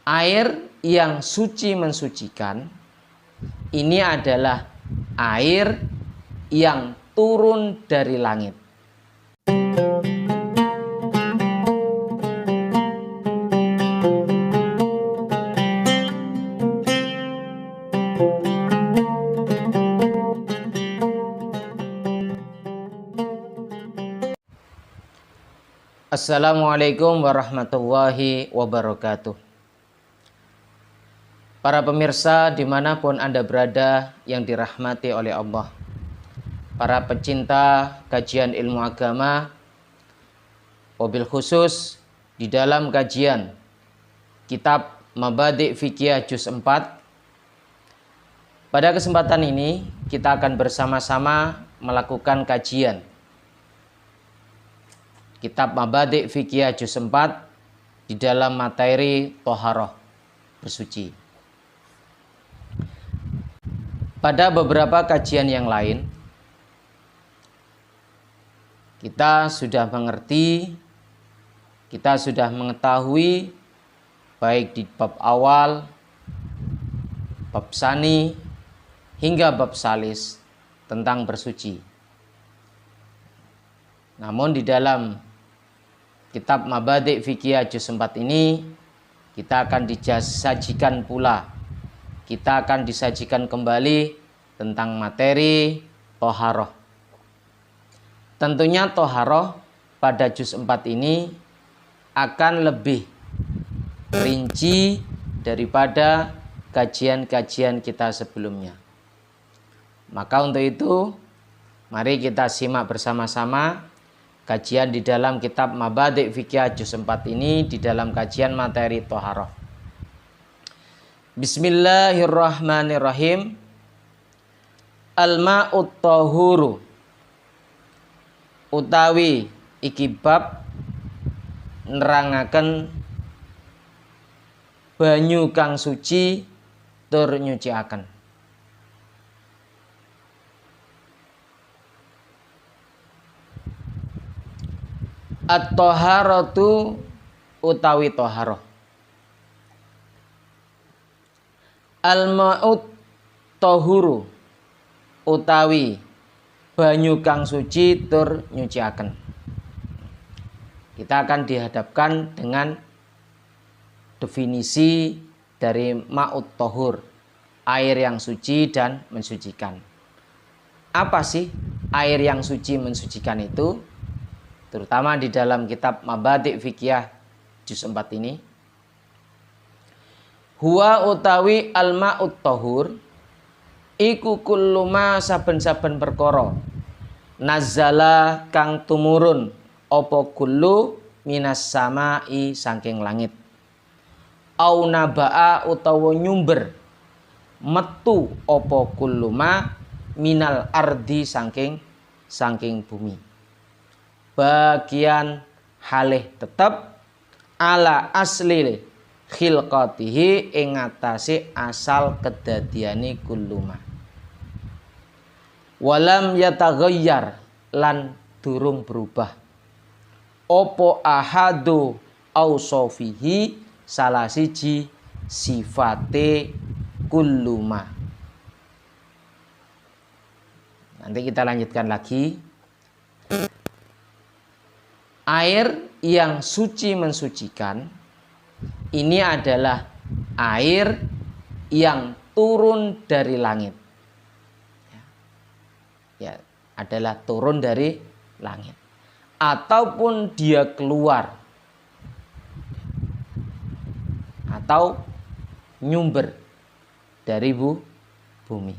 Air yang suci mensucikan ini adalah air yang turun dari langit. Assalamualaikum warahmatullahi wabarakatuh. Para pemirsa dimanapun Anda berada yang dirahmati oleh Allah, para pecinta kajian ilmu agama, wabil khusus di dalam kajian kitab Mabadi' Fiqhiyah Juz 4. Pada kesempatan ini kita akan bersama-sama melakukan kajian kitab Mabadi' Fiqhiyah Juz 4 di dalam materi Thaharah, bersuci. Pada beberapa kajian yang lain kita sudah mengerti, kita sudah mengetahui baik di bab awal, bab sani, hingga bab salis tentang bersuci. Namun di dalam kitab Mabadi' Fiqhiyah Juz 4 ini kita akan disajikan pula, kita akan disajikan kembali tentang materi Thaharah. Tentunya Thaharah pada Juz 4 ini akan lebih rinci daripada kajian-kajian kita sebelumnya. Maka untuk itu mari kita simak bersama-sama kajian di dalam kitab Mabadi' Fiqhiyah Juz 4 ini di dalam kajian materi Thaharah. Bismillahirrahmanirrahim. Al-ma'ut tahuru utawi iki bab nerangaken banyu kang suci tur nyuciaken. At-thaharatu utawi thaharah. Al-ma'ut tahuru utawi banyu kang suci tur nyuciaken. Kita akan dihadapkan dengan definisi dari ma'ut tahur, air yang suci dan mensucikan. Apa sih air yang suci mensucikan itu? Terutama di dalam kitab Mabadi' Fiqhiyah Juz 4 ini. Huwa utawi al-ma'ut tahur iku kullu ma saben-saben perkara nazzala kang tumurun apa kullu minas samai saking langit, au naba'a utawa nyumber metu apa kullu ma minal ardi saking bumi, bagian halih tetep ala asli khilqatihi ing atase asal kedadiane kulluma, walam yataghayyar lan durung berubah opo ahadu ausofihi salah siji sifate kulluma. Nanti kita lanjutkan lagi. Air yang suci mensucikan ini adalah air yang turun dari langit. Ya, adalah turun dari langit. Ataupun dia keluar. Atau nyumber dari bumi.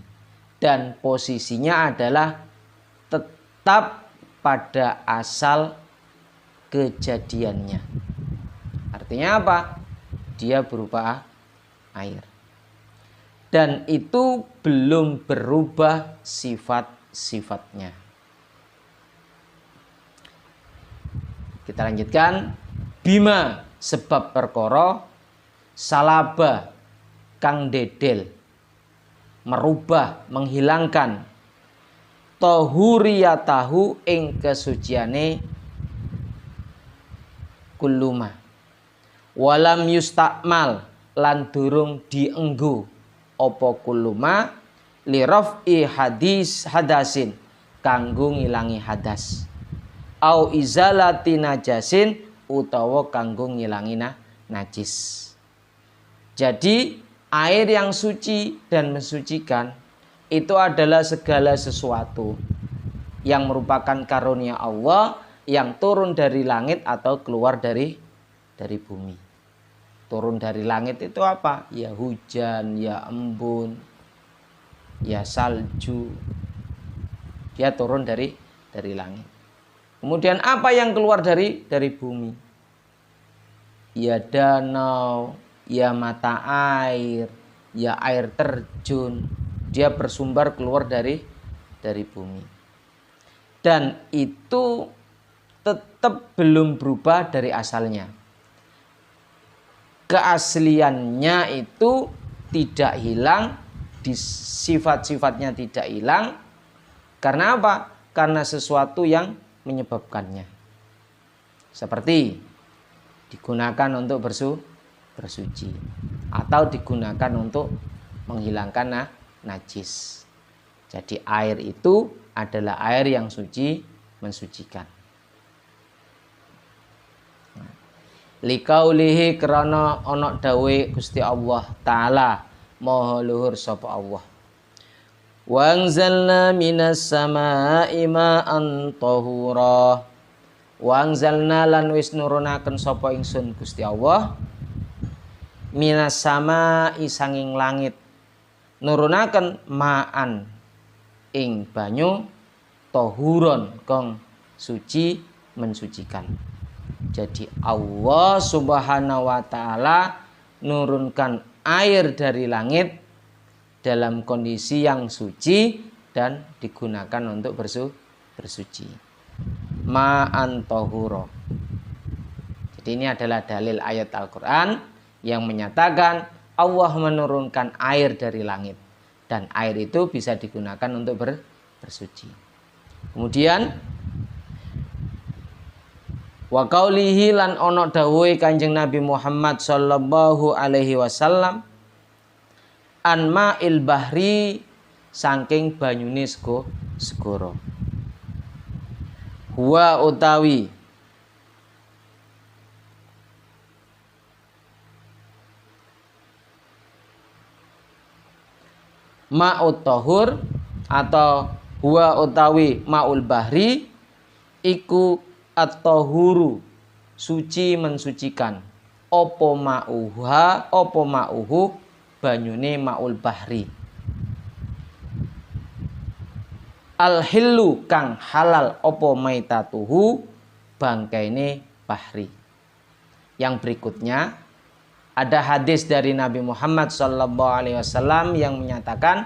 Dan posisinya adalah tetap pada asal kejadiannya. Artinya apa? Dia berupa air. Dan itu belum berubah sifat-sifatnya. Kita lanjutkan. Bima sebab perkara salaba kang dedel, merubah, menghilangkan tahuriyatahu ing kesuciane kulluma, walam yustakmal lan durung dienggo apa kuluma liraf'i hadasin kanggo ngilangi hadas au izalati najasin utawa kanggo ngilangi najis. Jadi air yang suci dan mensucikan itu adalah segala sesuatu yang merupakan karunia Allah yang turun dari langit atau keluar dari bumi. Turun dari langit itu apa? Ya hujan, ya embun, ya salju. Dia turun dari langit. Kemudian apa yang keluar dari bumi? Ya danau, ya mata air, ya air terjun. Dia bersumber keluar dari bumi. Dan itu tetap belum berubah dari asalnya. Keasliannya itu tidak hilang, sifat-sifatnya tidak hilang. Karena apa? Karena sesuatu yang menyebabkannya. Seperti digunakan untuk bersuci atau digunakan untuk menghilangkan najis. Jadi air itu adalah air yang suci, mensucikan. Likaulihi krana ana dawe Gusti Allah taala maha luhur sapa Allah. Wa anzalna minas samaa'i ma'an tahura. Wa anzalna lan wis nurunaken sapa ingsun Gusti Allah minas samaa'i sanging langit nurunaken ma'an ing banyu tahuron kang suci mensucikan. Jadi Allah Subhanahu wa taala nurunkan air dari langit dalam kondisi yang suci dan digunakan untuk bersuci. Ma'an tahura. Jadi ini adalah dalil ayat Al-Qur'an yang menyatakan Allah menurunkan air dari langit dan air itu bisa digunakan untuk bersuci. Kemudian wa qaulihi lan ana dawuhe Kanjeng Nabi Muhammad sallallahu alaihi wasallam an ma'il bahri saking banyune segara. Huwa utawi ma'ut tahur atau huwa utawi ma'ul bahri iku at-tahuru suci mensucikan. Opo ma'uhu banyune ma'ul bahri. Al-hillu kang halal opo maitatuhu bangkaine bahri. Yang berikutnya ada hadis dari Nabi Muhammad SAW yang menyatakan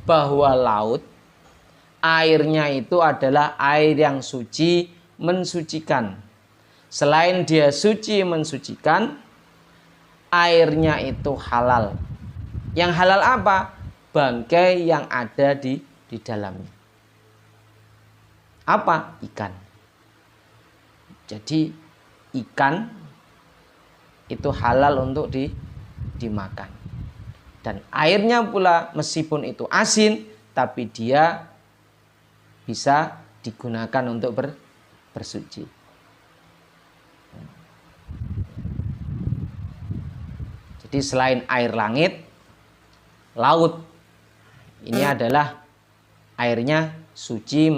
bahwa laut airnya itu adalah air yang suci mensucikan. Selain dia suci mensucikan, airnya itu halal. Yang halal apa? Bangkai yang ada di dalamnya. Apa? Ikan. Jadi ikan itu halal untuk dimakan. Dan airnya pula meskipun itu asin, tapi dia bisa digunakan untuk bersuci. Jadi selain air langit, laut ini adalah airnya suci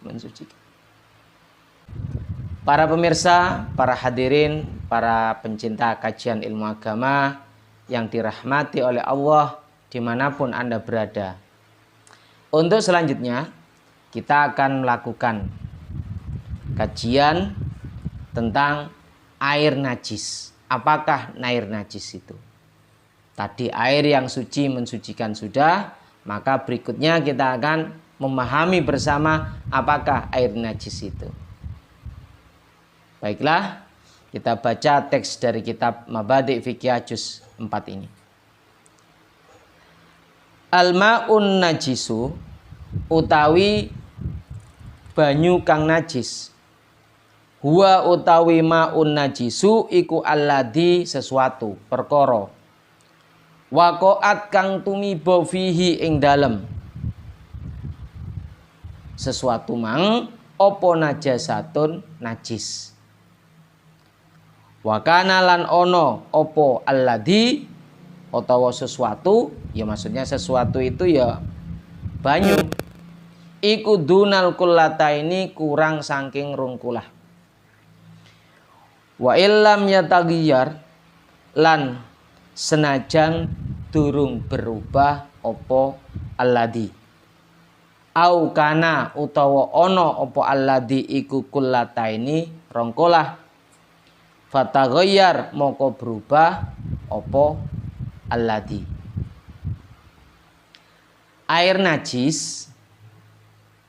mensucikan. Para pemirsa, para hadirin, para pencinta kajian ilmu agama yang dirahmati oleh Allah dimanapun Anda berada. Untuk selanjutnya kita akan melakukan kajian tentang air najis. Apakah air najis itu? Tadi air yang suci mensucikan sudah, maka berikutnya kita akan memahami bersama apakah air najis itu. Baiklah, kita baca teks dari kitab Mabadi' Fiqhiyah juz 4 ini. Al-ma'un najisu utawi banyu kang najis. Huwa utawi ma'un najisu iku alladhi sesuatu perkara Waqa'at kang tumiba fihi ing dalem sesuatu mang apa najasatun najis. Wa kana lan ono apa alladhi utawa sesuatu, ya maksudnya sesuatu itu ya banyu, iku dunal kullataini kurang saking rungkulah. Wa illam yataghayyar lan senajan durung berubah apa alladhi au kana utawa ono apa alladhi iku kullataini rongkolah fataghayyar moko berubah apa alladhi. Air najis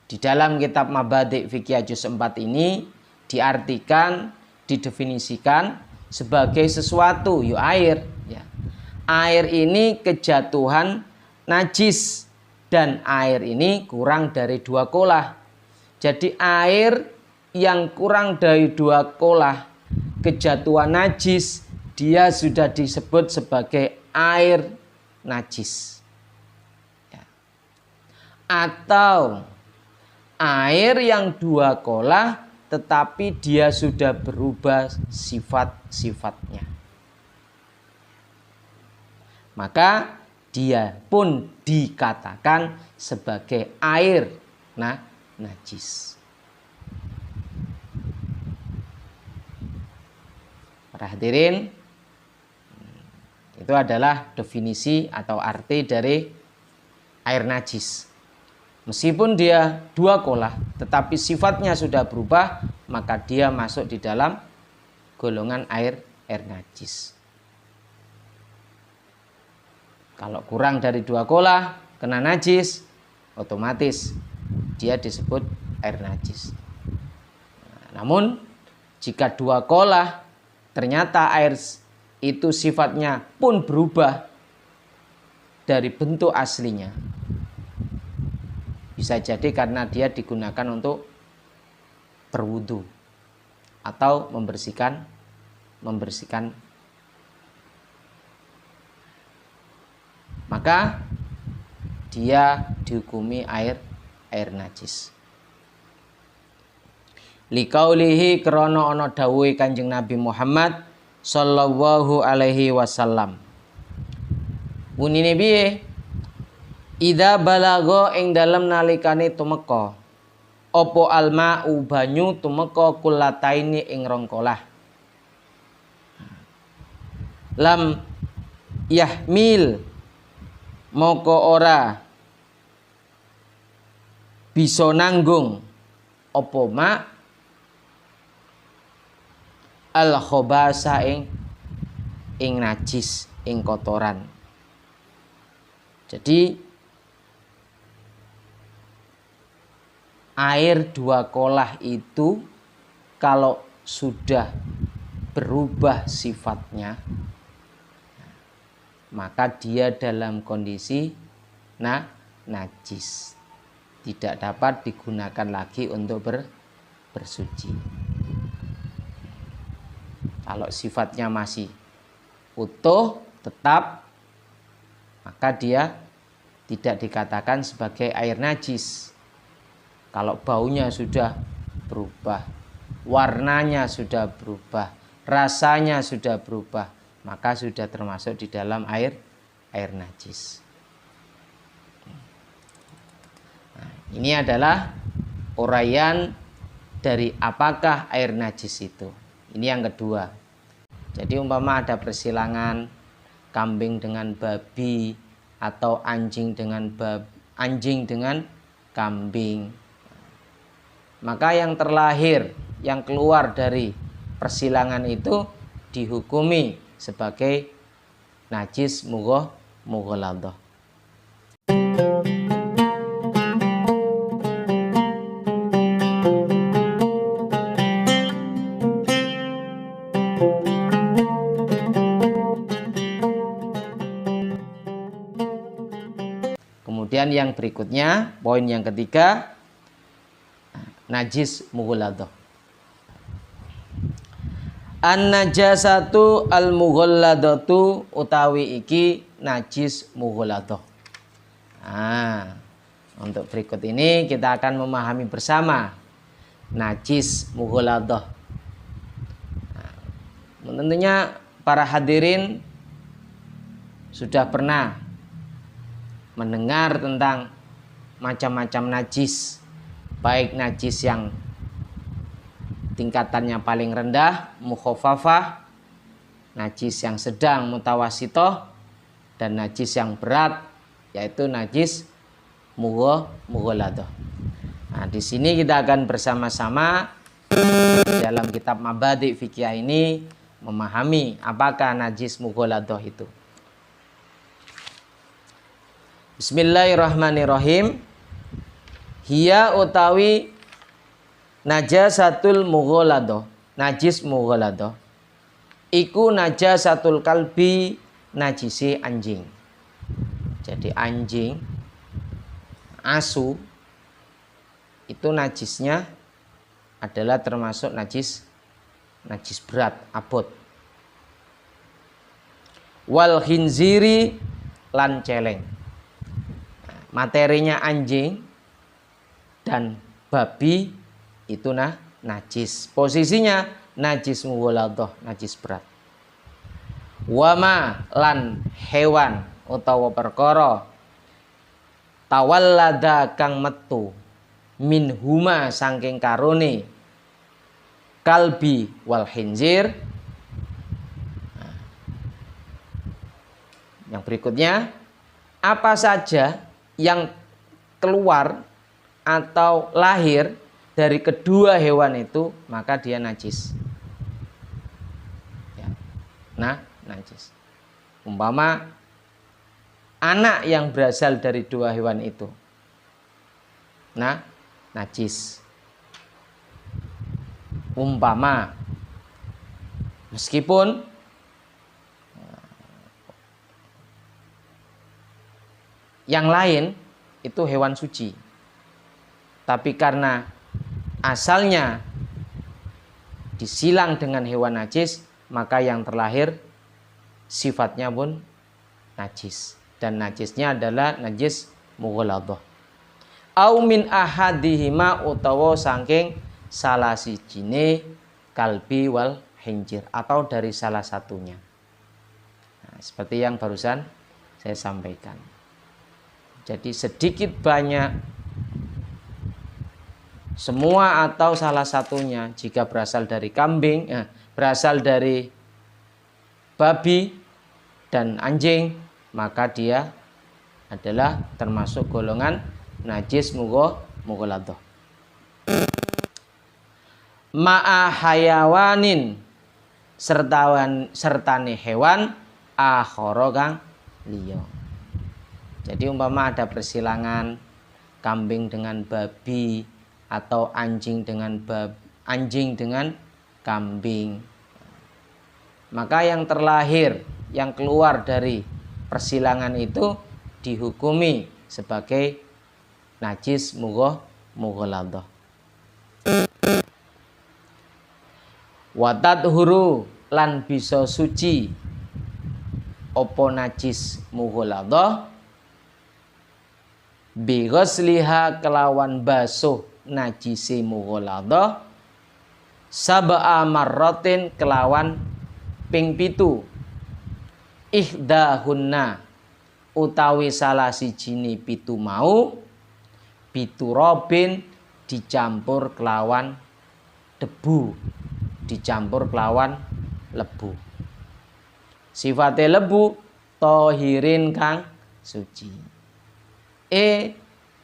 di dalam kitab Mabadi' Fiqh juz 4 ini diartikan, didefinisikan sebagai sesuatu, yaitu air. Ya. Air ini kejatuhan najis dan air ini kurang dari 2 kolah. Jadi air yang kurang dari 2 kolah kejatuhan najis, dia sudah disebut sebagai air najis. Ya. Atau air yang 2 kolah tetapi dia sudah berubah sifat-sifatnya, maka dia pun dikatakan sebagai air najis. Para hadirin, itu adalah definisi atau arti dari air najis. Meskipun dia 2 kolah, tetapi sifatnya sudah berubah, maka dia masuk di dalam golongan air najis. Kalau kurang dari 2 kolah, kena najis, otomatis dia disebut air najis. Namun, jika 2 kolah, ternyata air itu sifatnya pun berubah dari bentuk aslinya. Bisa jadi karena dia digunakan untuk berwudu atau membersihkan, maka dia dihukumi air najis. Liqaulihi krana ana dawuhe Kanjeng Nabi Muhammad sallallahu alaihi wasallam. Bunine piye? Idza balago ing dalem nalikane tumeka apa alma'u banyu tumeka kullataini ing rongkolah. Lam yahmil moko ora bisa nanggung apa ma al khobasa ing najis, ing kotoran. Jadi air 2 kolah itu kalau sudah berubah sifatnya, maka dia dalam kondisi najis, tidak dapat digunakan lagi untuk bersuci. Kalau sifatnya masih utuh, tetap, maka dia tidak dikatakan sebagai air najis. Kalau baunya sudah berubah, warnanya sudah berubah, rasanya sudah berubah, maka sudah termasuk di dalam air najis. Nah, ini adalah uraian dari apakah air najis itu. Ini yang kedua. Jadi umpama ada persilangan kambing dengan babi atau anjing dengan kambing, maka yang terlahir, yang keluar dari persilangan itu dihukumi sebagai najis mughaladhah. Kemudian yang berikutnya, poin yang ketiga, najis mughaladhah. An-najasatu al-mughalladatu utawi iki najis mughalladah. Nah, untuk berikut ini kita akan memahami bersama najis mughalladah. Nah, tentunya para hadirin sudah pernah mendengar tentang macam-macam najis, baik najis yang tingkatannya paling rendah, mukhaffafah, najis yang sedang, mutawasitoh, dan najis yang berat, yaitu najis mughalladah. Nah, di sini kita akan bersama-sama dalam kitab Mabadi' Fiqhiyah ini memahami apakah najis mughalladah itu. Bismillahirrahmanirrahim. Hiya utawi najasatul mughalladah, najis mughalladah iku najasatul kalbi, najisi anjing. Jadi anjing, asu itu najisnya adalah termasuk najis berat, abot. Wal khinziri lan celeng. Materinya anjing dan babi itu najis. Posisinya najis mughalladah, najis berat. Wama lan hewan utawa perkara tawallada kang metu min huma saking karone kalbi wal khinzir. Yang berikutnya, apa saja yang keluar atau lahir dari kedua hewan itu, maka dia najis. Ya. Nah, najis. Umpama anak yang berasal dari dua hewan itu, nah, najis. Umpama, meskipun yang lain itu hewan suci, tapi karena asalnya disilang dengan hewan najis, maka yang terlahir sifatnya pun najis, dan najisnya adalah najis mughalladah. Au min ahadihima utawa saking salah sijine kalbi wal khinzir, atau dari salah satunya. Nah, seperti yang barusan saya sampaikan. Jadi sedikit banyak semua atau salah satunya, jika berasal dari kambing, berasal dari babi dan anjing, maka dia adalah termasuk golongan najis mughalladah. Ma'a hayawanin sertane hewan akhara kang liya. Jadi umpama ada persilangan kambing dengan babi atau anjing dengan kambing, maka yang terlahir, yang keluar dari persilangan itu dihukumi sebagai najis mughalladah. Watat huru lan bisa suci opo najis mughalladah bi ghusliha kelawan basuh najisi mughalladah sab'a marratin kelawan ping 7 ihdahunna utawi salah sijine 7 mau biturabin dicampur kelawan debu, dicampur kelawan lebu. Sifatnya lebu tohirin kang suci.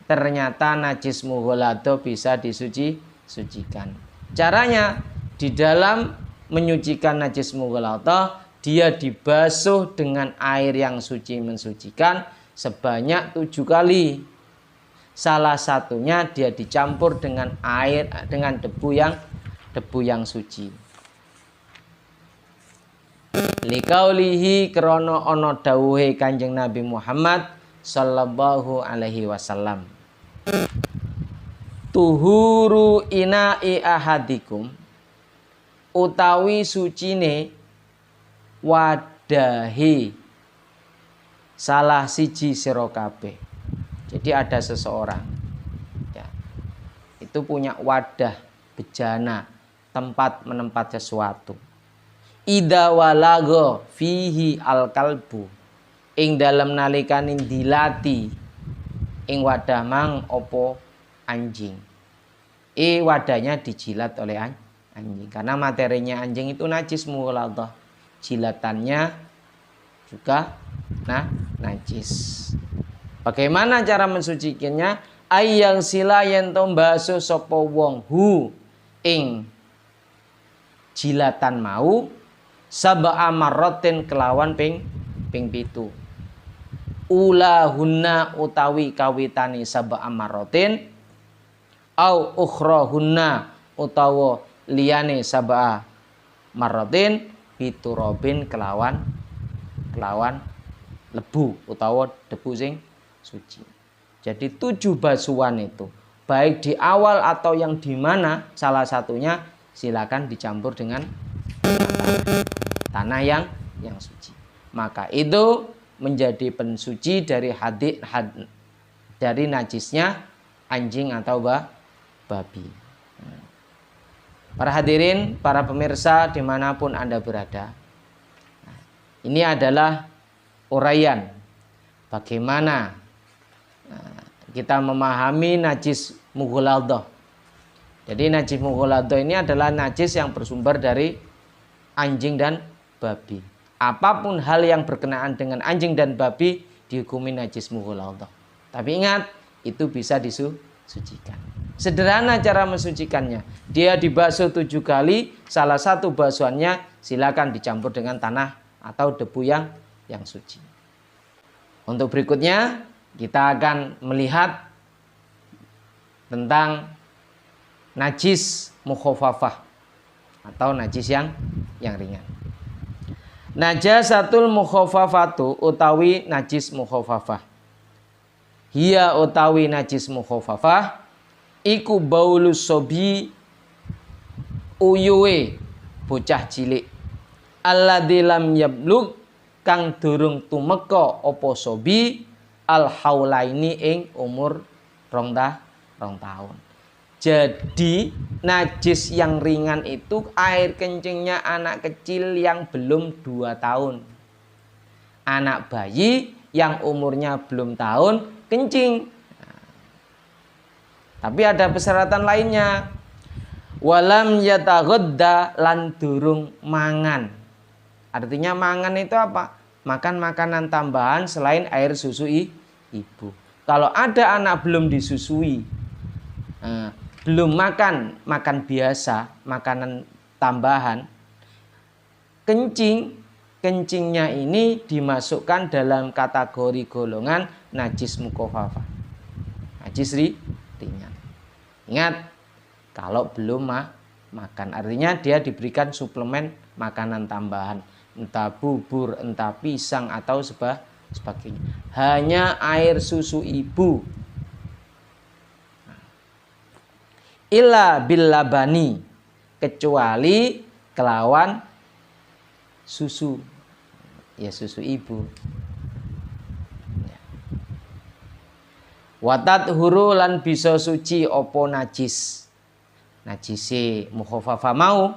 Ternyata najis mughalladah bisa disucikan. Caranya, di dalam menyucikan najis mughalladah, dia dibasuh dengan air yang suci mensucikan sebanyak 7 kali. Salah satunya dia dicampur dengan air, dengan debu yang suci. Likaulihi krono ono dawuhe Kanjeng Nabi Muhammad sallallahu alaihi wasallam. Tuhuru ina'i ahadikum utawi sucine wadahi salah siji sira kabeh. Jadi ada seseorang ya, itu punya wadah bejana, tempat menempat sesuatu. Ida walago fihi al kalbu, ing dalam nalikaning dilati ing wadah mang opo anjing. Wadahnya dijilat oleh anjing karena materinya anjing itu najis mughaladhah. Jilatannya juga najis. Bagaimana cara mensucikannya? Ayang sila yen to mbasuh sapa wong hu ing jilatan mau sab'a marratin kelawan ping 7. Ulahunna utawi kawitani sab'a marratin au ukhrahunna utawa liyane sab'a marratin biturabin kelawan lebu utawa debu sing suci. Jadi 7 basuhan itu baik di awal atau yang di mana salah satunya silakan dicampur dengan tanah yang suci. Maka itu menjadi pensuci dari dari najisnya anjing atau babi. Para hadirin, para pemirsa dimanapun Anda berada, ini adalah uraian bagaimana kita memahami najis mughaladhah. Jadi najis mughaladhah ini adalah najis yang bersumber dari anjing dan babi. Apapun hal yang berkenaan dengan anjing dan babi dihukumi najis mughaladhah. Tapi ingat, itu bisa disucikan. Sederhana cara mensucikannya. Dia dibasuh 7 kali, salah satu basuhannya silakan dicampur dengan tanah atau debu yang suci. Untuk berikutnya kita akan melihat tentang najis mukhafafah atau najis yang ringan. Najasatul mukhafafatu utawi najis mukhafafah. Hiya utawi najis mukhafafah iku baulus sobi uyuwe bocah cilik alladzi lam yablug kang durung tumeka apa sobi al haulaini ing umur 2 tahun. Jadi najis yang ringan itu air kencingnya anak kecil yang belum 2 tahun. Anak bayi yang umurnya belum tahun kencing. Tapi ada persyaratan lainnya. Walam yataghadda lan durung mangan. Artinya mangan itu apa? Makan makanan tambahan selain air susu ibu. Kalau ada anak belum disusui, belum makan biasa, makanan tambahan, kencingnya ini dimasukkan dalam kategori golongan najis mukhafafah. Najis ringan. Ingat, kalau belum makan, artinya dia diberikan suplemen makanan tambahan, entah bubur, entah pisang atau sebagainya. Hanya air susu ibu. Illa bil labani, kecuali kelawan susu. Ya susu ibu. Watat huru lan bisa suci opo najis. Najise mukhafafah mau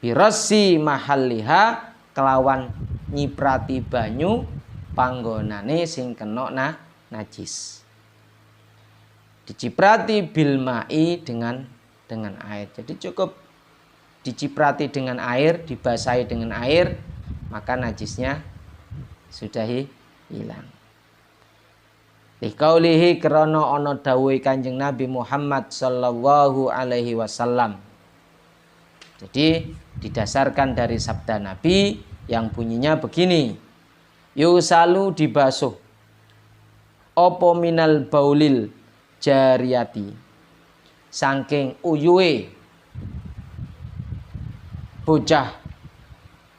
birasi mahalliha kelawan nyiprati banyu panggonane sing kena najis. Diciprati bil mai dengan air. Jadi cukup diciprati dengan air, dibasahi dengan air, maka najisnya sudah hilang. Liqaulihi krana ana dawuhe Kanjeng Nabi Muhammad sallallahu alaihi wasallam. Jadi didasarkan dari sabda Nabi yang bunyinya begini. Yusalu dibasuh opo minal baulil jariyati saking uyuwe bocah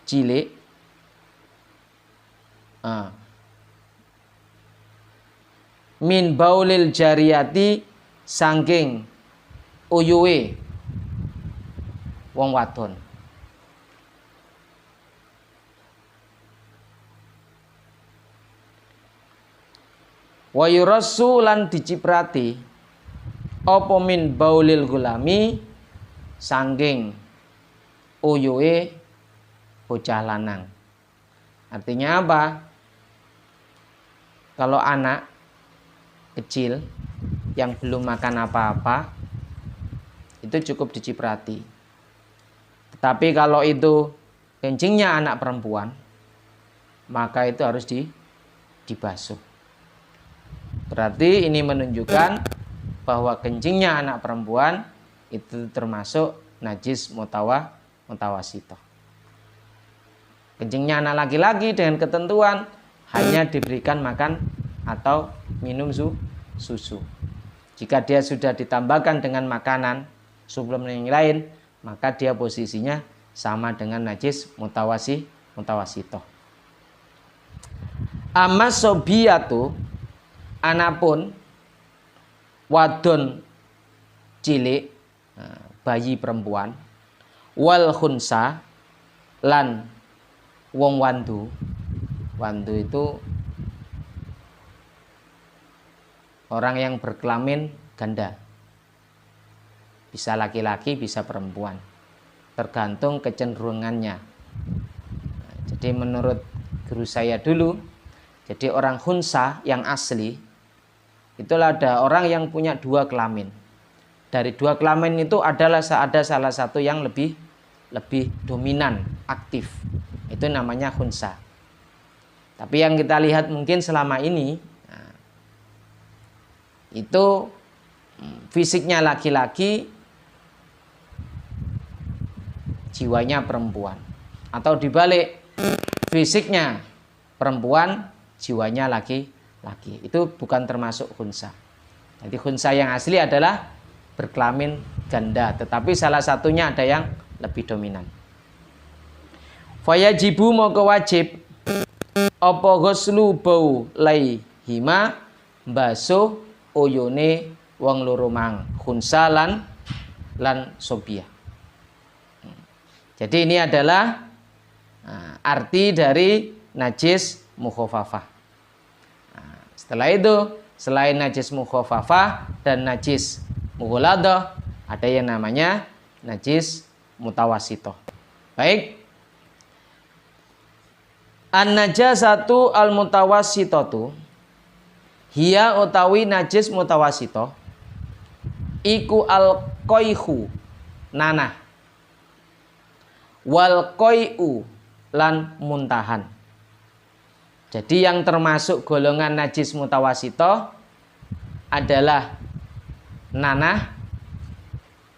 cilik min baulil jariyati saking uyuwe wong wadon. Wa yurassu lan diciprati apa min baulil gulami sangging uyuhe bocah lanang. Artinya apa? Kalau anak kecil yang belum makan apa-apa itu cukup diciprati. Tetapi kalau itu kencingnya anak perempuan, maka itu harus dibasuh. Berarti ini menunjukkan bahwa kencingnya anak perempuan itu termasuk najis mutawasitoh. Kencingnya anak laki-laki dengan ketentuan hanya diberikan makan atau minum susu. Jika dia sudah ditambahkan dengan makanan suplemen yang lain, maka dia posisinya sama dengan najis mutawasitoh. Amma sobiyatu, anapun wadon cilik, bayi perempuan, wal khunsa lan wong wandu. Wandu itu orang yang berkelamin ganda. Bisa laki-laki, bisa perempuan. Tergantung kecenderungannya. Jadi menurut guru saya dulu, jadi orang khunsa yang asli, itulah ada orang yang punya dua kelamin. Dari dua kelamin itu ada salah satu yang lebih dominan, aktif. Itu namanya khunsa. Tapi yang kita lihat mungkin selama ini, itu fisiknya laki-laki, jiwanya perempuan. Atau dibalik, fisiknya perempuan, jiwanya laki-laki. Itu bukan termasuk khunsa. Jadi khunsa yang asli adalah berkelamin ganda, tetapi salah satunya ada yang lebih dominan. Fayajibu maka wajib apa ghuslu bau laihima basuh uyune wong loro mang, khunsa lan sobiyah. Jadi ini adalah arti dari najis mukhafafah. Setelah itu, selain najis mukhafafah dan najis mughaladah, ada yang namanya najis mutawasitoh. Baik. An-najasatu al-mutawasitatu hiya utawi najis mutawasitoh iku al-qoihu nanah wal qoi'u lan muntahan. Jadi yang termasuk golongan najis mutawasitoh adalah nanah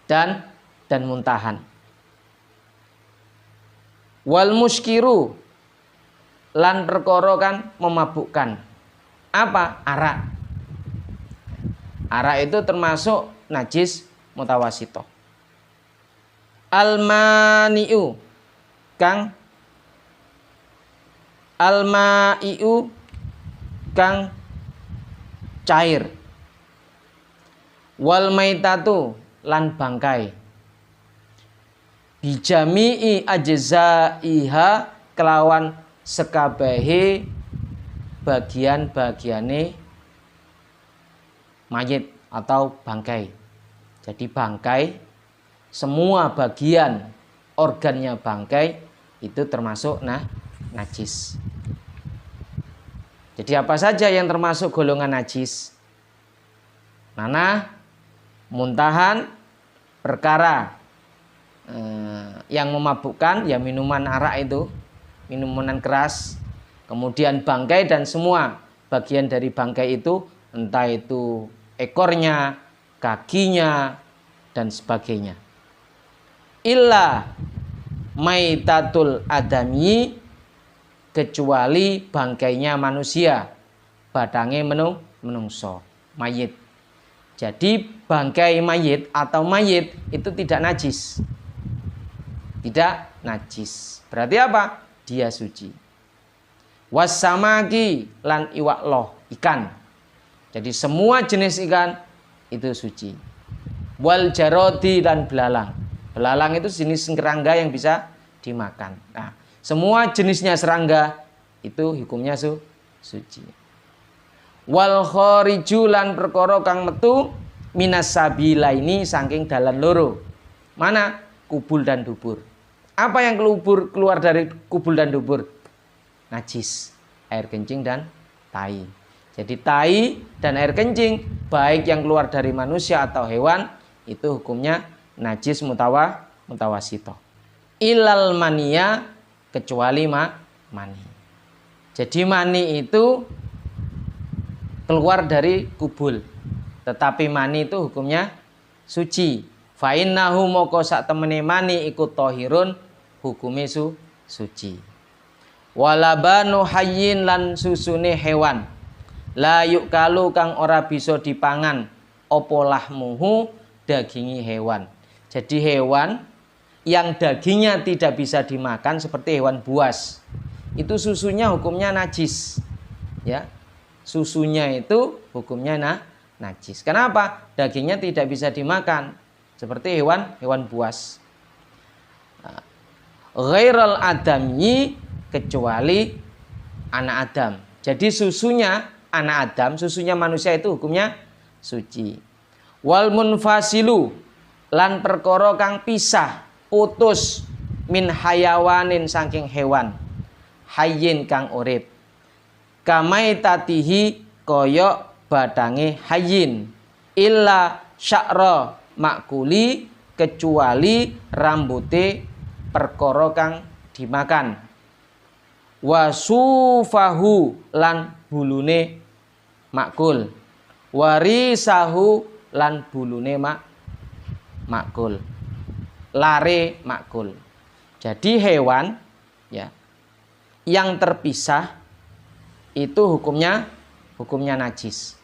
dan muntahan. Wal muskiru lan perkara kan memabukkan. Apa? Arak. Arak itu termasuk najis mutawasitoh. Almani'u kang cair. Wal maitatu lan bangkai. Bijami'i ajzaiha kelawan sekabehi bagian-bagiane mayit atau bangkai. Jadi bangkai, semua bagian organnya bangkai itu termasuk najis. Jadi apa saja yang termasuk golongan najis? Nanah, muntahan, perkara yang memabukkan, ya minuman arak itu, minuman keras, kemudian bangkai dan semua bagian dari bangkai itu, entah itu ekornya, kakinya, dan sebagainya. Illa maitatul adami, kecuali bangkainya manusia, badange menungso, mayit. Jadi bangkai mayit atau mayit itu tidak najis. Tidak najis. Berarti apa? Dia suci. Wasamaki lan iwak loh, ikan. Jadi semua jenis ikan itu suci. Wal jarodi dan belalang. Belalang itu jenis serangga yang bisa dimakan. Nah, semua jenisnya serangga itu hukumnya suci. Wal khariju lan perkara kang metu minas sabilaini saking dalan loro. Mana? Kubul dan dubur. Apa yang keluar dari kubul dan dubur? Najis, air kencing dan tai. Jadi tai dan air kencing baik yang keluar dari manusia atau hewan itu hukumnya najis mutawasito. Ilal mania, kecuali mani. Jadi mani itu keluar dari kubul, tetapi mani itu hukumnya suci. Fa innahu moko sak temene mani ikut tohirun, hukume suci. Walabanu hayyin lan susune hewan, la yukalu kang ora bisa dipangan, opo lahmuhu dagingi hewan. Jadi hewan yang dagingnya tidak bisa dimakan seperti hewan buas, itu susunya hukumnya najis. Ya. Susunya itu hukumnya najis. Kenapa? Dagingnya tidak bisa dimakan seperti hewan buas. Ghairal adamyi, kecuali anak Adam. Jadi susunya anak Adam, susunya manusia itu hukumnya suci. Wal munfasilu lan perkara kang pisah, putus min hayawanin saking hewan, hayyin kang urip. Kamai tatihi koyok badange hayyin, illa sya'ra makuli, kecuali rambute perkara kang dimakan. Wasufahu lan bulune makul, warisahu lan bulune makul, lare makul. Jadi hewan ya yang terpisah itu hukumnya najis.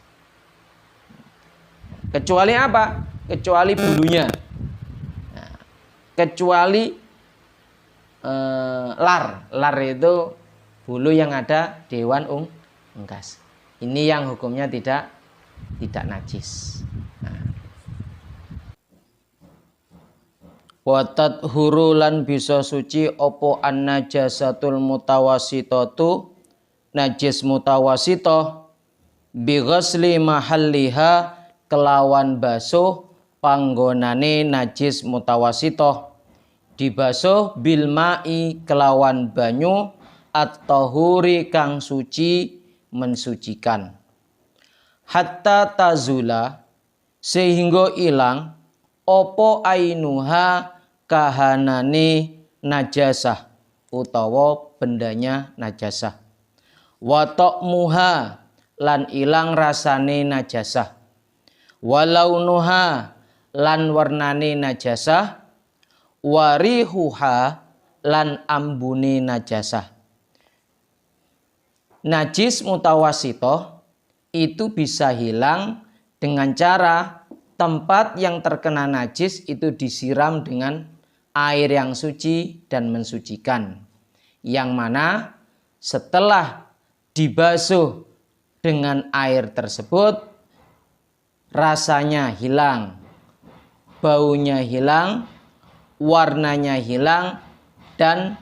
Kecuali apa? Kecuali bulunya. Nah, kecuali lar. Lar itu bulu yang ada di hewan unggas. Ini yang hukumnya tidak najis. Nah. Watat hurulan bisa suci opo an najasatul mutawasitatu, najis mutawasito, bi ghusli mahalliha, kelawan basuh panggonane najis mutawasito, dibasuh bil ma'i kelawan banyu at-tahuri kang suci mensucikan, hatta tazula sehingga ilang opo ainuha kahanane najasah utawa bendanya najasah, watok muha lan ilang rasane najasah, walaunuha lan warnane najasah, warihuha lan ambune najasah. Najis mutawasito itu bisa hilang dengan cara tempat yang terkena najis itu disiram dengan air yang suci dan mensucikan, yang mana setelah dibasuh dengan air tersebut rasanya hilang, baunya hilang, warnanya hilang, dan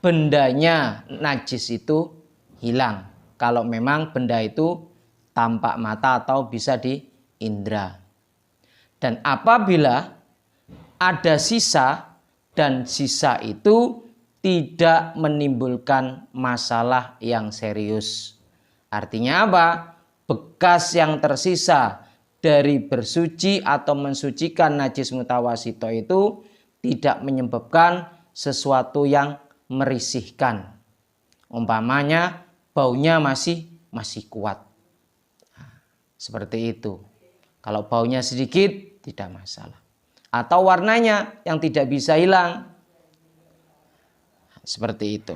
bendanya najis itu hilang. Kalau memang benda itu tampak mata atau bisa diindra. Dan apabila ada sisa dan sisa itu tidak menimbulkan masalah yang serius. Artinya apa? Bekas yang tersisa dari bersuci atau mensucikan najis mutawasito itu tidak menyebabkan sesuatu yang merisihkan. Umpamanya baunya masih kuat. Nah, seperti itu. Kalau baunya sedikit tidak masalah. Atau warnanya yang tidak bisa hilang. Seperti itu.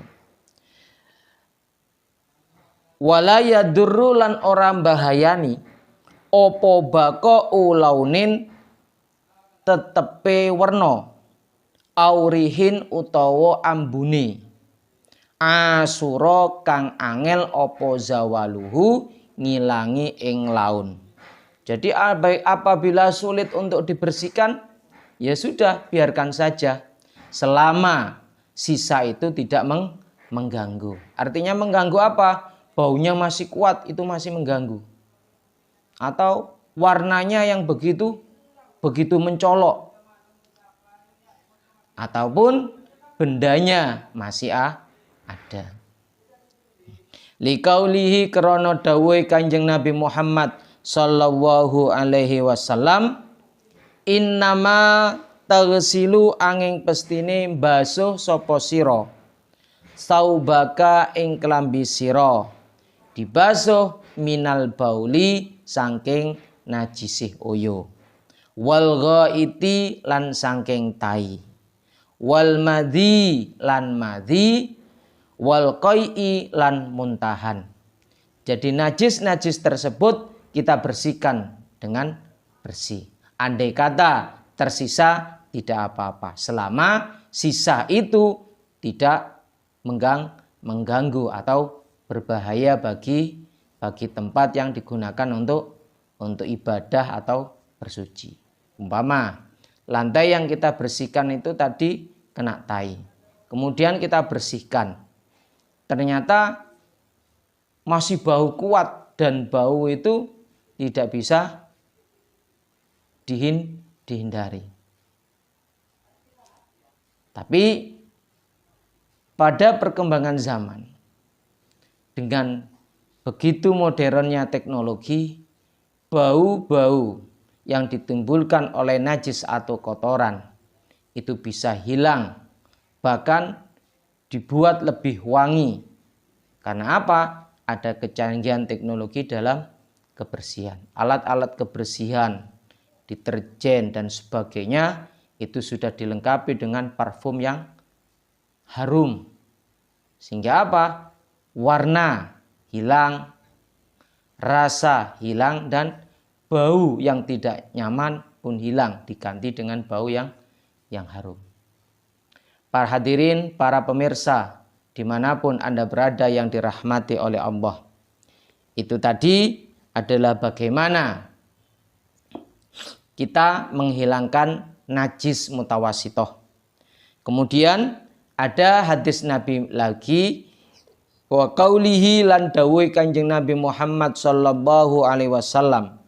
Wala yadurru lan orang bahayani opo bako ulaunin tetepe werna aurihin utawa ambune asura kang angel opo zawaluhu ngilangi ing laun. Jadi apabila sulit untuk dibersihkan, ya sudah biarkan saja selama sisa itu tidak mengganggu. Artinya mengganggu apa? Baunya masih kuat, itu masih mengganggu. atau warnanya yang begitu mencolok, ataupun bendanya masih ada. Liqaulihi krana dawuhe Kanjeng Nabi Muhammad sallallahu alaihi wasallam, innama taghsilu angin pestine basuh sapa sira saubaka ing klambi sira, dibasuh minal bauli saking najisih oyo, wal ghaiti lan saking tai, wal madhi lan madhi, wal qai'i lan muntahan. Jadi najis tersebut kita bersihkan dengan bersih. Andai kata tersisa tidak apa-apa, selama sisa itu tidak mengganggu atau berbahaya bagi tempat yang digunakan untuk ibadah atau bersuci. Umpama lantai yang kita bersihkan itu tadi kena tai, kemudian kita bersihkan, ternyata masih bau kuat dan bau itu tidak bisa dihindari. Tapi pada perkembangan zaman, dengan begitu modernnya teknologi, bau-bau yang ditimbulkan oleh najis atau kotoran itu bisa hilang, bahkan dibuat lebih wangi. Karena apa? Ada kecanggihan teknologi dalam kebersihan. Alat-alat kebersihan, deterjen dan sebagainya itu sudah dilengkapi dengan parfum yang harum. Sehingga apa? Warna hilang, rasa hilang, dan bau yang tidak nyaman pun hilang, diganti dengan bau yang harum. Para hadirin, para pemirsa, dimanapun Anda berada yang dirahmati oleh Allah. Itu tadi adalah bagaimana kita menghilangkan najis mutawasitoh. Kemudian ada hadis Nabi lagi, wa qaulihi lan dawuh Kanjeng Nabi Muhammad sallallahu alaihi wasallam,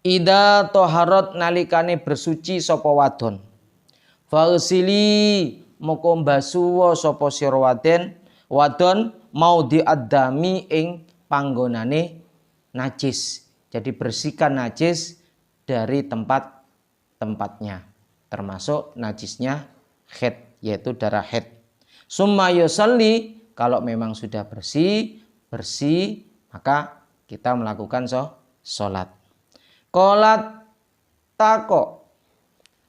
ida toharat nalikane bersuci sapa wadon, fausili moko mbasuwa sapa sira wadon mau diadami ing panggonane najis. Jadi bersihkan najis dari tempatnya, termasuk najisnya haid, yaitu darah haid. Summa yusalli, kalau memang sudah bersih, maka kita melakukan sholat. Qolat tako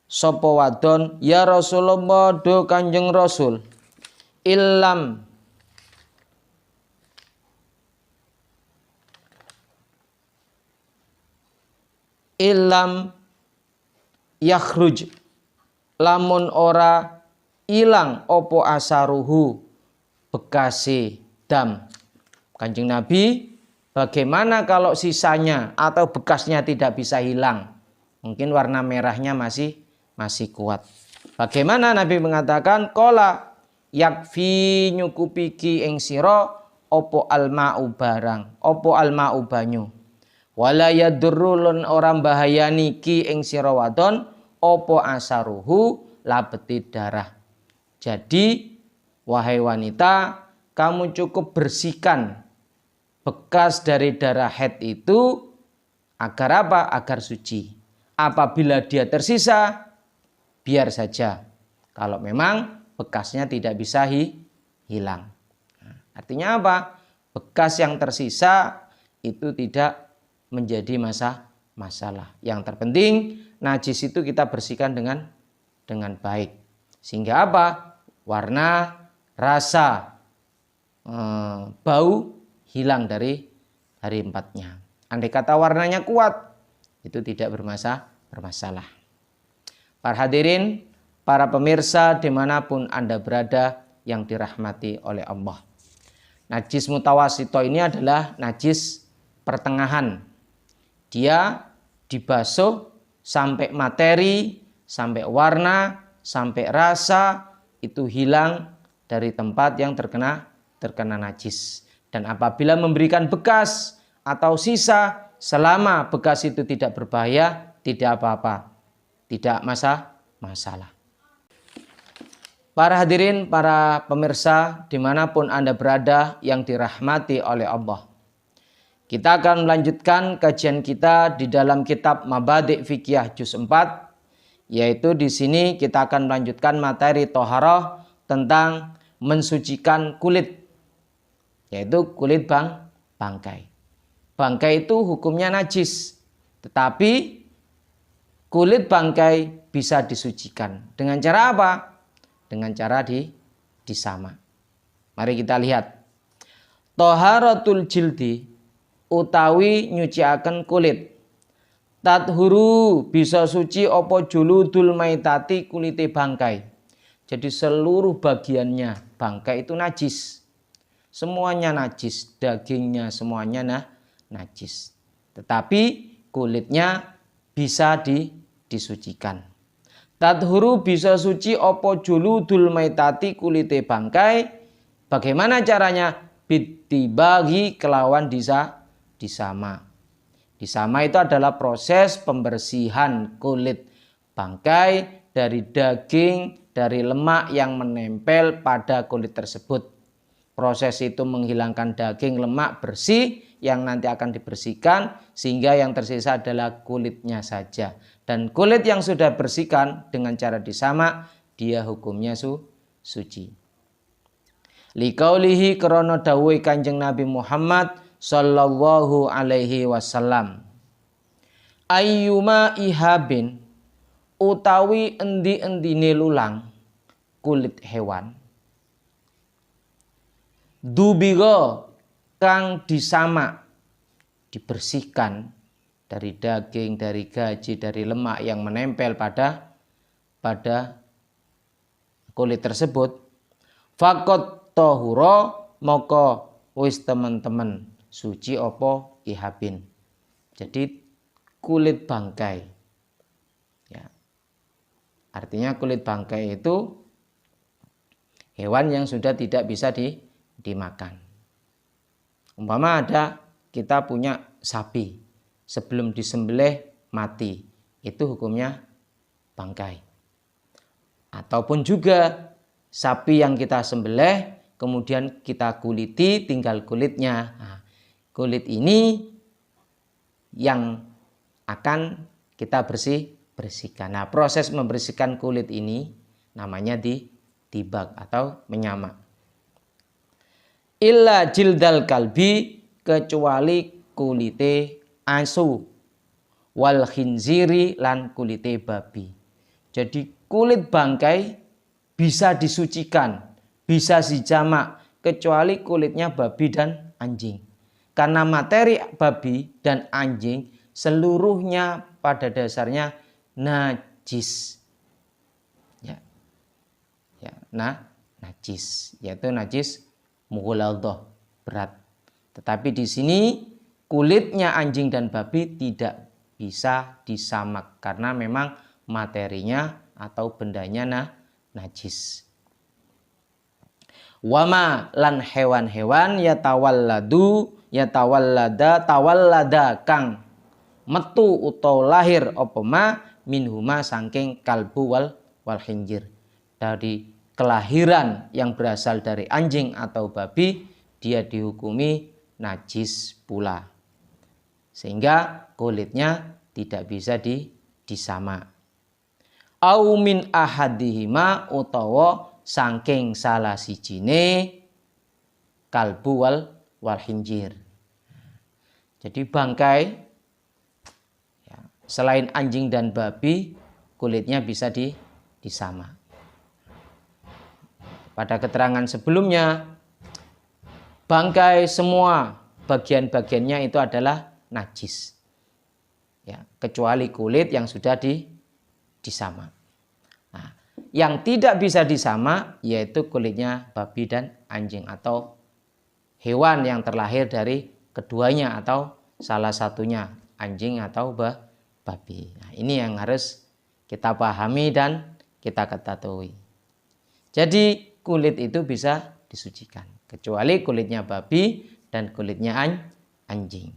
sapa wadon, ya Rasulullah, do Kanjeng Rasul, illam yakhruj, lamun ora ilang opo asaruhu, bekasi dam. Kanjeng Nabi, bagaimana kalau sisanya atau bekasnya tidak bisa hilang? Mungkin warna merahnya masih kuat. Bagaimana? Nabi mengatakan, kola yakfi nyukupiki ing sira opo alma'u barang, opo alma'u banyu, wala yadurrulun orang bahayani ki ing sira wadon opo asaruhu labeti darah. Jadi wahai wanita, kamu cukup bersihkan bekas dari darah haid itu agar apa? Agar suci. Apabila dia tersisa, biar saja. Kalau memang bekasnya tidak bisa hilang. Nah, artinya apa? Bekas yang tersisa itu tidak menjadi masalah. Yang terpenting najis itu kita bersihkan dengan baik. Sehingga apa? Warna, rasa, bau hilang dari empatnya. Andai kata warnanya kuat, itu tidak bermasalah. Para hadirin, para pemirsa dimanapun Anda berada yang dirahmati oleh Allah. Najis mutawasito ini adalah najis pertengahan. Dia dibasuh sampai materi, sampai warna, sampai rasa itu hilang dari tempat yang terkena najis. Dan apabila memberikan bekas atau sisa, Selama bekas itu tidak berbahaya, tidak apa-apa, tidak masalah. Para hadirin, para pemirsa dimanapun Anda berada yang dirahmati oleh Allah. Kita akan melanjutkan kajian kita di dalam kitab Mabadi' Fiqhiyah Juz 4. Yaitu di sini kita akan melanjutkan materi toharoh tentang mensucikan kulit. Yaitu kulit bangkai. Bangkai itu hukumnya najis. Tetapi kulit bangkai bisa disucikan. Dengan cara apa? Dengan cara disama. Mari kita lihat. Toharatul jildi utawi nyuciaken kulit. Tathuru bisa suci opo juludul maitati kulite bangkai. Jadi seluruh bagiannya bangkai itu najis. Semuanya najis, dagingnya semuanya najis. Tetapi kulitnya bisa disucikan. Tathuru bisa suci opo juludul maitati kulite bangkai. Bagaimana caranya? Bitibagi kelawan disama. Disama itu adalah proses pembersihan kulit bangkai dari daging, dari lemak yang menempel pada kulit tersebut. Proses itu menghilangkan daging, lemak bersih yang nanti akan dibersihkan sehingga yang tersisa adalah kulitnya saja. Dan kulit yang sudah bersihkan dengan cara disama, dia hukumnya suci. Liqaulihi krana dawuhe Kanjeng Nabi Muhammad sallallahu alaihi wasallam. Ayyuma ihabin utawi endi-endine lulang kulit hewan. Dubigo kang disama, dibersihkan dari daging, dari gaji, dari lemak yang menempel pada kulit tersebut. Fakot tohuro moko wis teman-teman suci opo ihabin. Jadi kulit bangkai. Ya. Artinya kulit bangkai itu hewan yang sudah tidak bisa dimakan. Umpama kita punya sapi, sebelum disembelih mati, itu hukumnya bangkai. Ataupun juga sapi yang kita sembelih kemudian kita kuliti, tinggal kulitnya. Nah, kulit ini yang akan kita bersihkan. Nah, proses membersihkan kulit ini namanya ditibak atau menyama. Illa jildal kalbi, kecuali kulite asu, wal khinziri lan kulite babi. Jadi kulit bangkai bisa disucikan, bisa dijamak, kecuali kulitnya babi dan anjing. Karena materi babi dan anjing seluruhnya pada dasarnya najis. Najis, yaitu najis mughalladhah, berat. Tetapi di sini kulitnya anjing dan babi tidak bisa disamak karena memang materinya atau bendanya najis. Wama lan hewan-hewan tawallada kang metu utawa lahir apa ma minhuma saking kalbu wal khinjir. Dari kelahiran yang berasal dari anjing atau babi, dia dihukumi najis pula. Sehingga kulitnya tidak bisa disama. Au min ahadihima utawa saking salah sijine kalbu wal khinjir. Jadi bangkai ya, selain anjing dan babi, kulitnya bisa disama. Pada keterangan sebelumnya, bangkai semua bagian-bagiannya itu adalah najis. Ya, kecuali kulit yang sudah disama. Nah, yang tidak bisa disama yaitu kulitnya babi dan anjing atau hewan yang terlahir dari keduanya atau salah satunya, anjing atau babi. Nah, ini yang harus kita pahami dan kita ketahui. Jadi kulit itu bisa disucikan, kecuali kulitnya babi dan kulitnya anjing.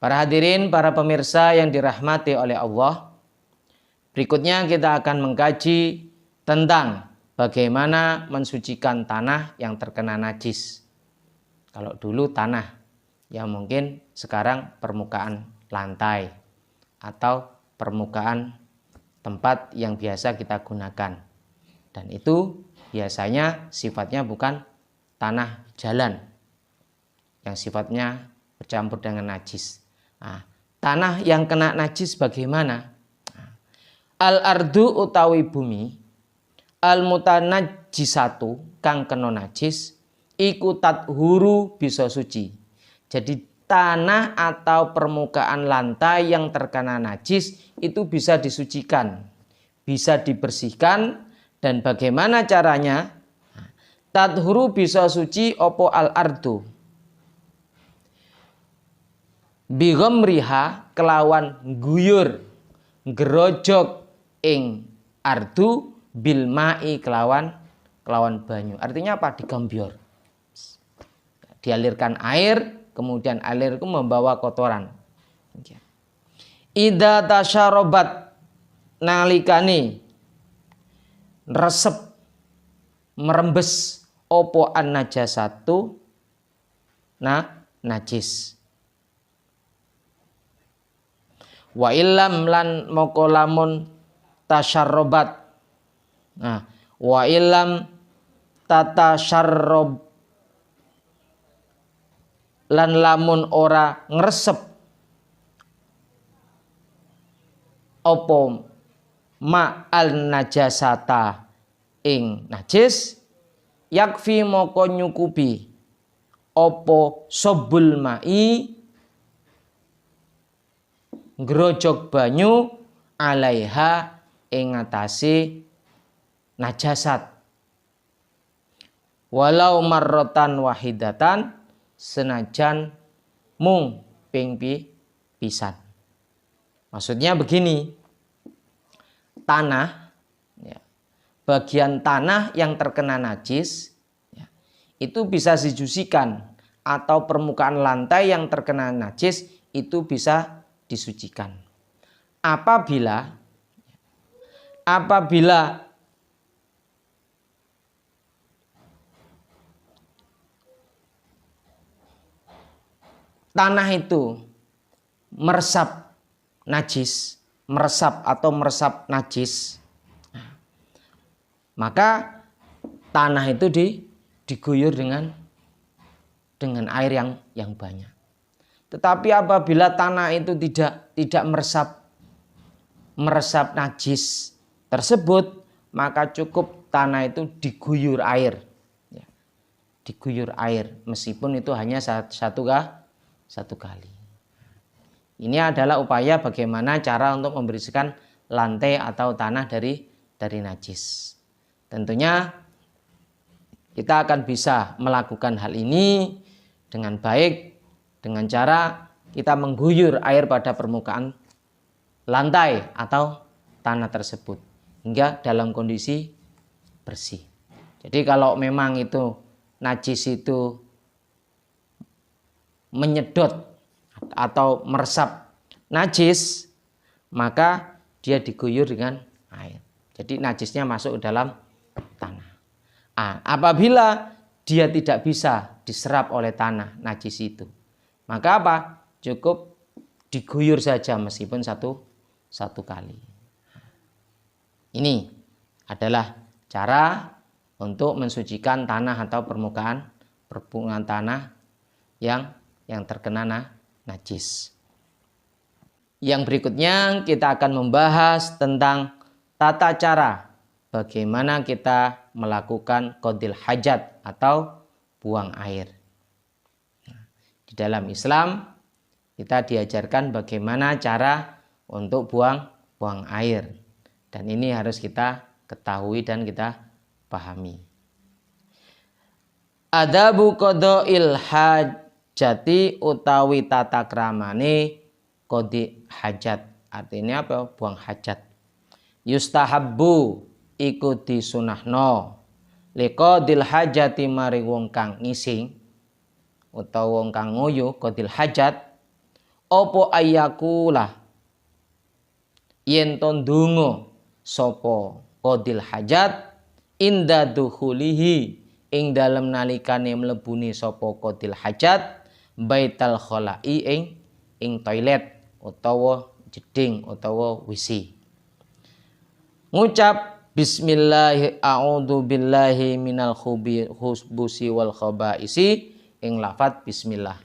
Para hadirin, para pemirsa yang dirahmati oleh Allah, berikutnya kita akan mengkaji tentang bagaimana mensucikan tanah yang terkena najis. Kalau dulu tanah, ya mungkin sekarang permukaan lantai atau permukaan tempat yang biasa kita gunakan. Dan itu biasanya sifatnya bukan tanah jalan yang sifatnya bercampur dengan najis. Nah, tanah yang kena najis bagaimana? Al-ardu utawi bumi, al-mutanajjisatu kang kena najis, iku tathuru bisa suci. Jadi tanah atau permukaan lantai yang terkena najis itu bisa disucikan, bisa dibersihkan. Dan bagaimana caranya? Tathuru bisa suci opo al-ardu bighamriha kelawan guyur gerojok ing ardu bilmai kelawan banyu. Artinya apa? Digambyor. Dialirkan air, kemudian air itu membawa kotoran. Idza tasyarobat nalikani resep merembes opo an najasatu najis. Wa illam lan moko lamun tasyarrobat. Nah, wa illam tatasyarrob lan lamun ora ngresep opo ma al najasata ing najis, yakfi moko nyukupi opo sobul mai ngrojok banyu alaiha ing atase najasat, walau marrotan wahidatan senajan mung ping pisan. Maksudnya begini, tanah, ya, bagian tanah yang terkena najis, ya, itu bisa dijusikan, atau permukaan lantai yang terkena najis itu bisa disucikan. Apabila tanah itu meresap najis, meresap najis, maka tanah itu diguyur dengan air yang banyak. Tetapi apabila tanah itu tidak meresap najis tersebut, maka cukup tanah itu diguyur air, ya, diguyur air, meskipun itu hanya satu kali. Ini adalah upaya bagaimana cara untuk membersihkan lantai atau tanah dari najis. Tentunya kita akan bisa melakukan hal ini dengan baik dengan cara kita mengguyur air pada permukaan lantai atau tanah tersebut hingga dalam kondisi bersih. Jadi kalau memang itu najis itu menyedot atau meresap najis, maka dia diguyur dengan air. Jadi najisnya masuk ke dalam tanah. Apabila dia tidak bisa diserap oleh tanah najis itu, maka apa? Cukup diguyur saja meskipun satu kali. Ini adalah cara untuk mensucikan tanah atau permukaan tanah yang terkena najis. Yang berikutnya kita akan membahas tentang tata cara bagaimana kita melakukan qadil hajat atau buang air. Di dalam Islam kita diajarkan bagaimana cara untuk buang air, dan ini harus kita ketahui dan kita pahami. Adabu qadil hajati utawi tata kramane qadi hajat, artinya apa? Buang hajat. Yustahabbu iku disunahno liqadil hajati mari wong kang ngising utawa wong kang nguyuh qadil hajat Opo ayakula yen to ndonga sapa qadil hajat inda dukhulihi ing dalem nalikane mlebune sapa qadil hajat baital khalai ing toilet utawa jeding utawa WC. Ngucap bismillah a'udzu billahi minal khubusi wal khabaisi ing lafat bismillah.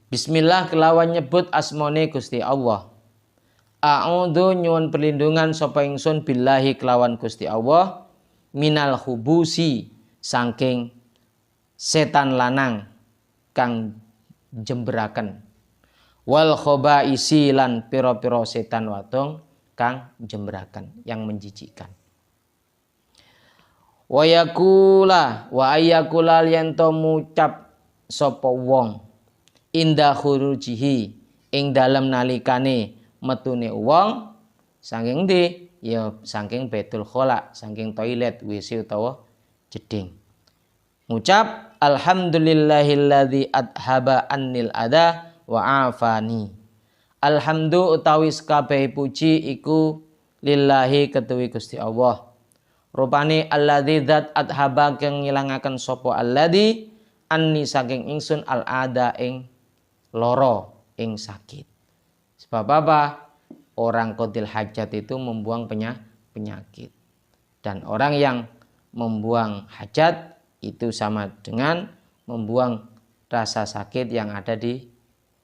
Bismillah kelawan nyebut asmane Gusti Allah. A'udzu nyuwun perlindungan sapa ingsun billahi kelawan Gusti Allah minal khubusi saking setan lanang kang jemberaken wal khabaisi lan pira-pira setan wadon kang jemberaken yang menjijikkan. Wa yakula wa ayakula yanto mucap sapa wong inda khurujihi ing dalem nalikane metune wong saking ndi ya saking Baitul Khala, saking toilet WC utawa jeding. Ngucap alhamdulillahilladzi adhaba annil adha wa afani. Alhamdu utawi kabeh puji iku lillahi ketuwi Gusti Allah. Rupane alladzi zat adhaba kang ngilangaken sapa alladzi anni saking ingsun al ada ing loro ing sakit. Sebab apa? Orang qadil hajat itu membuang penyakit. Dan orang yang membuang hajat itu sama dengan membuang rasa sakit yang ada di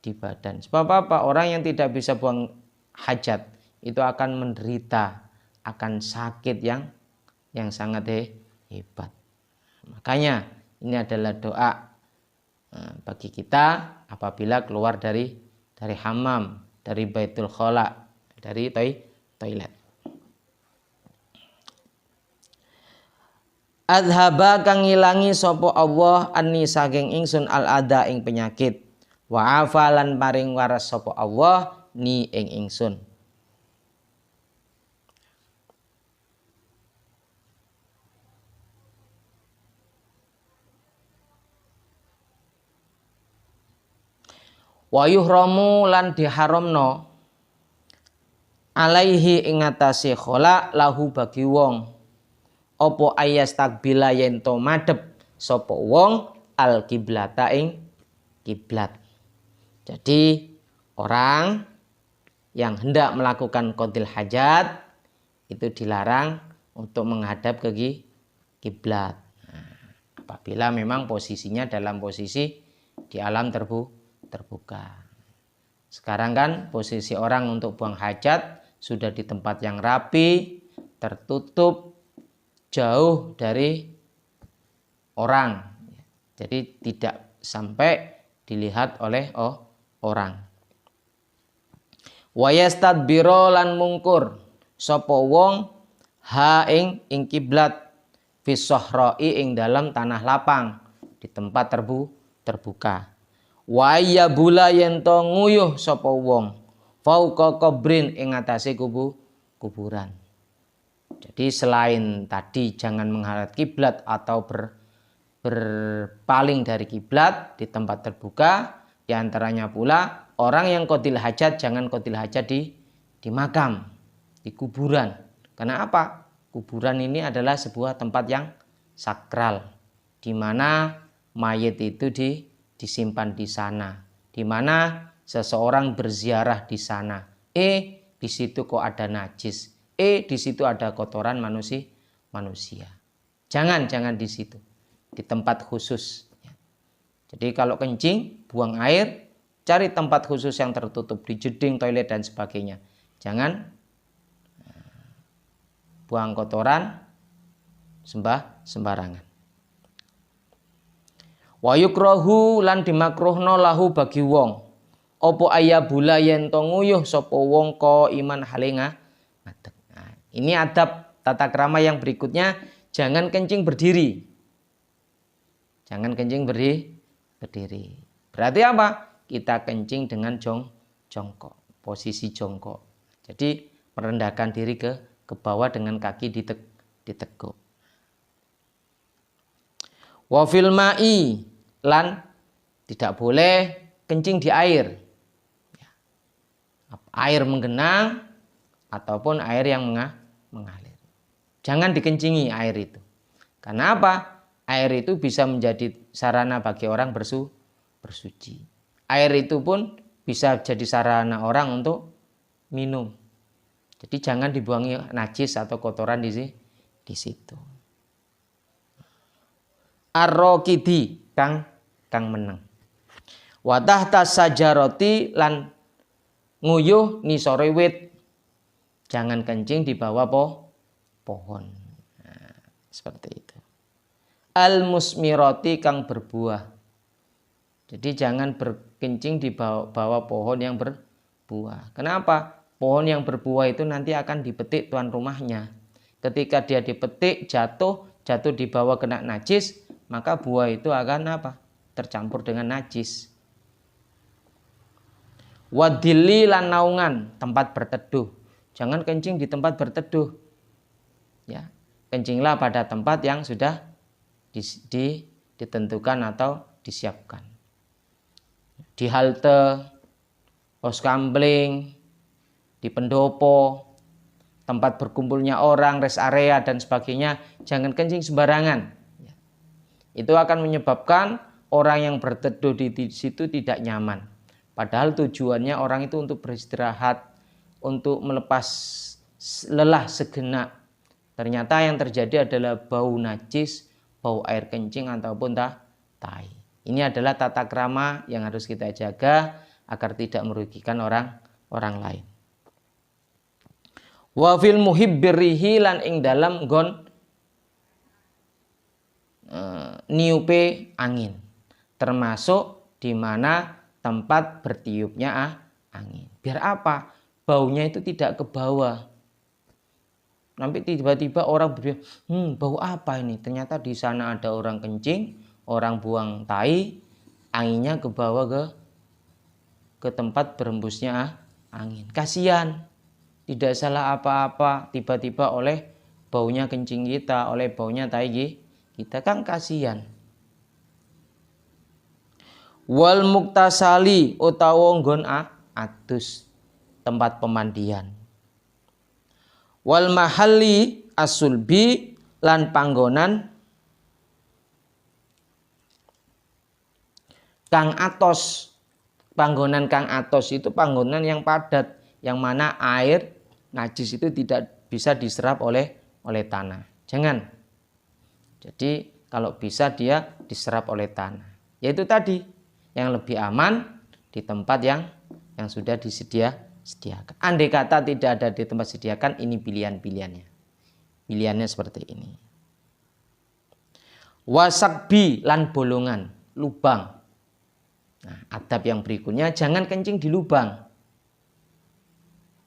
badan. Sebab apa? Orang yang tidak bisa buang hajat itu akan menderita, akan sakit yang sangat hebat. Makanya ini adalah doa bagi kita apabila keluar dari hammam, dari Baitul Khala, dari toilet. Adhaba kang ngilangi sapa Allah anni saking ingsun al ada ing penyakit. Wa afalan paring waras sapa Allah ni ing ingsun. Wa yuhramu lan diharamno alaihi ing atase khala lahu bagi wong apa ayas takbila yen to madhep sapa wong al kiblata ing kiblat. Jadi orang yang hendak melakukan qadil hajat itu dilarang untuk menghadap ke kiblat. Apabila memang posisinya dalam posisi di alam terbuka. Sekarang kan posisi orang untuk buang hajat sudah di tempat yang rapi, tertutup, jauh dari orang. Jadi tidak sampai dilihat oleh orang. Wa yastadbiro lan mungkur sapa wong ha ing kiblat fi sahra'i ing dalam tanah lapang di tempat terbuka. Wa yabula yen to nguyuh sapa wong fauqa qabrin ing atase kuburan. Jadi selain tadi jangan menghadap kiblat atau berpaling dari kiblat di tempat terbuka, di antaranya pula orang yang qadil hajat jangan qadil hajat di makam, di kuburan. Karena apa? Kuburan ini adalah sebuah tempat yang sakral di mana mayit itu disimpan di sana, di mana seseorang berziarah di sana. Di situ kok ada najis. Di situ ada kotoran manusia. Jangan di situ. Di tempat khusus. Jadi kalau kencing, buang air, cari tempat khusus yang tertutup di jeding, toilet dan sebagainya. Jangan buang kotoran sembarangan. Wa yukrahu lan dimakruhno lahu bagi wong opo ayabula yen to nguyuh sapa wong ko iman halinga ngadeg. Nah, ini adab tata krama yang berikutnya, jangan kencing berdiri. Jangan kencing berdiri. Berarti apa? Kita kencing dengan jongkok, posisi jongkok. Jadi merendahkan diri ke bawah dengan kaki diteguk. Wa fil ma'i lan tidak boleh kencing di air. Air menggenang ataupun air yang mengalir. Jangan dikencingi air itu. Karena apa? Air itu bisa menjadi sarana bagi orang bersuci. Air itu pun bisa jadi sarana orang untuk minum. Jadi jangan dibuangi najis atau kotoran di situ. Ar-raqidi kang meneng. Wa tahta sajaroti lan nguyuh nisore wit. Jangan kencing di bawah pohon. Nah, seperti itu. Al-musmirati kang berbuah. Jadi jangan berkencing di bawah pohon yang berbuah. Kenapa? Pohon yang berbuah itu nanti akan dipetik tuan rumahnya. Ketika dia dipetik, jatuh di bawah kena najis, maka buah itu akan apa? Tercampur dengan najis. Wadili lan naungan, tempat berteduh. Jangan kencing di tempat berteduh. Ya, kencinglah pada tempat yang sudah ditentukan atau disiapkan. Di halte, pos kamling, di pendopo, tempat berkumpulnya orang, rest area dan sebagainya, jangan kencing sembarangan. Itu akan menyebabkan orang yang berteduh di situ tidak nyaman. Padahal tujuannya orang itu untuk beristirahat, untuk melepas lelah sejenak. Ternyata yang terjadi adalah bau najis, bau air kencing ataupun tai. Ini adalah tata krama yang harus kita jaga agar tidak merugikan orang lain. Wa fil muhibbirihi lan ing dalam gon niupe angin, termasuk di mana tempat bertiupnya angin. Biar apa? Baunya itu tidak ke bawah. Nanti tiba-tiba orang berpikir, bau apa ini? Ternyata di sana ada orang kencing, orang buang tai, anginnya ke bawah ke tempat berembusnya angin. Kasihan. Tidak salah apa-apa tiba-tiba oleh baunya kencing kita, oleh baunya tai kita, kan kasihan. Wal muktasali utawa nggon adus, tempat pemandian. Wal mahalli asulbi lan panggonan kang atos. Panggonan kang atos itu panggonan yang padat, yang mana air najis itu tidak bisa diserap oleh tanah. Jangan. Jadi kalau bisa dia diserap oleh tanah. Yaitu tadi yang lebih aman di tempat yang sudah disediakan. Andai kata tidak ada di tempat disediakan, ini pilihan-pilihannya. Pilihannya seperti ini. Wasakbi lan bolongan, lubang. Nah, adab yang berikutnya jangan kencing di lubang.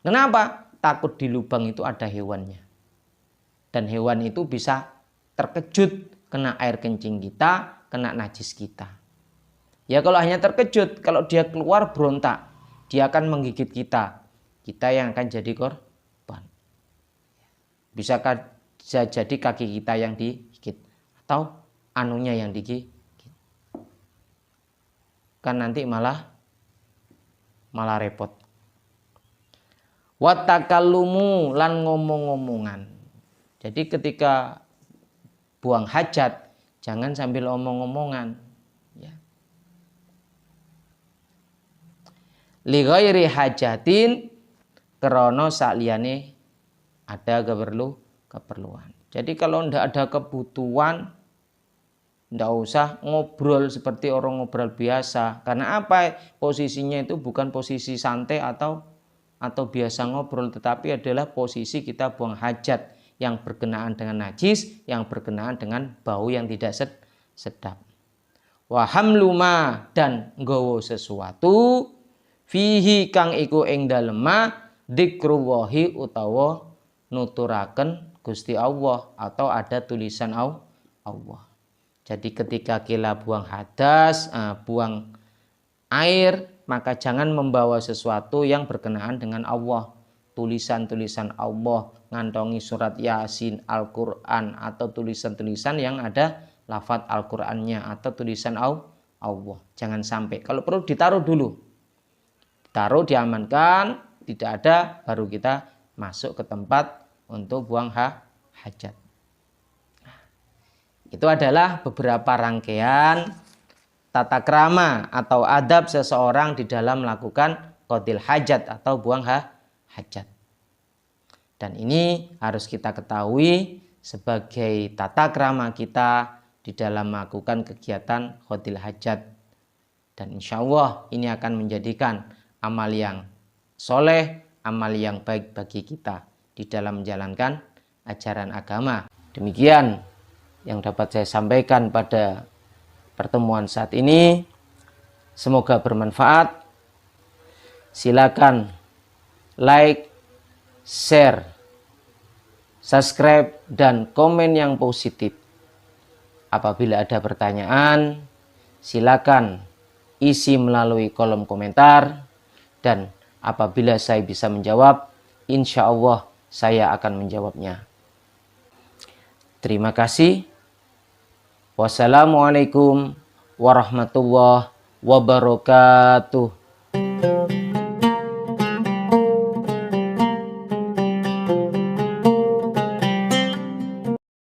Kenapa? Takut di lubang itu ada hewannya. Dan hewan itu bisa terkejut kena air kencing kita, kena najis kita. Ya kalau hanya terkejut, kalau dia keluar berontak, dia akan menggigit kita. Kita yang akan jadi korban. Bisa jadi kaki kita yang digigit atau anunya yang digigit. Kan nanti malah repot. Watakalumu lan ngomong-ngomongan. Jadi ketika buang hajat jangan sambil omong-omongan. Ya. Li ghairi hajatin krana saliyane ada keperluan. Jadi kalau ndak ada kebutuhan, ndak usah ngobrol seperti orang ngobrol biasa. Karena apa? Posisinya itu bukan posisi santai atau biasa ngobrol, tetapi adalah posisi kita buang hajat yang berkenaan dengan najis, yang berkenaan dengan bau yang tidak sedap. Wa hamluma dan nggawa sesuatu fihi kang iku ing dalema dzikrullahi utawa nuturaken Gusti Allah atau ada tulisan Allah. Jadi ketika kita buang hadas, buang air, maka jangan membawa sesuatu yang berkenaan dengan Allah. Tulisan-tulisan Allah, ngantongi surat Yasin, Al-Quran, atau tulisan-tulisan yang ada lafadz Al-Qurannya, atau tulisan Allah. Jangan sampai. Kalau perlu ditaruh dulu. Ditaruh, diamankan, tidak ada, baru kita masuk ke tempat untuk buang hajat. Itu adalah beberapa rangkaian tata krama atau adab seseorang di dalam melakukan qadil hajat atau buang hajat. Dan ini harus kita ketahui sebagai tata krama kita di dalam melakukan kegiatan qadil hajat. Dan insya Allah ini akan menjadikan amal yang soleh, amal yang baik bagi kita di dalam menjalankan ajaran agama. Demikian yang dapat saya sampaikan pada pertemuan saat ini. Semoga bermanfaat. Silakan like, share, subscribe, dan komen yang positif. Apabila ada pertanyaan, silakan isi melalui kolom komentar. Dan apabila saya bisa menjawab, insya Allah saya akan menjawabnya. Terima kasih. Wassalamualaikum warahmatullahi wabarakatuh.